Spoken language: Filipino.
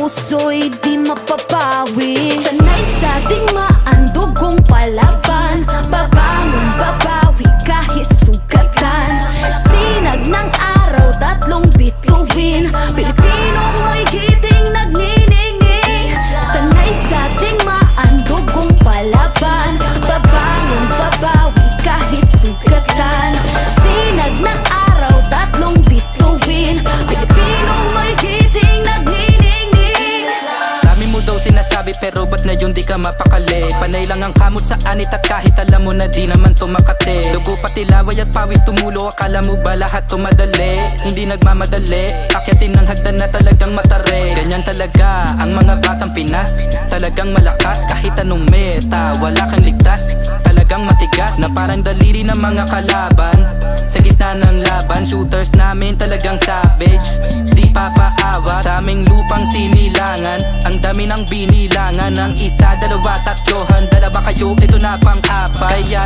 puso'y di mapapawi. Sanay sa digmaan, dugong palaban, babangon, babawi kahit sugatan. Sinag ng araw, tatlong bituin, Pilipinong may giting nagniningning. Sanay sa digmaan, dugong palaban, babangon, babawi kahit sugatan. Sinag ng araw, tatlong bituin, Pilipinong may giting nagniningning. Dami mo daw sinasabi pero ba't ngayon di ka mapakali? Panay lang ang kamot sa anit at kahit alam mo na di naman tumakate. Dugo pati laway at pawis tumulo, akala mo ba lahat tumadali? Hindi nagmamadali, akyatin ng hagdan na talagang matare. Ganyan talaga ang mga batang Pinas, talagang malakas kahit anong meta, wala kang ligtas. Talagang matigas na parang daliri ng mga kalaban. Sa gitna ng laban, shooters namin talagang savage, di papaawa sa aming lupang sinilangan. Ang dami ng binilangan, ng isa, dalawa, tatlo, handa na ba kayo? Ito na pang-apat. Kaya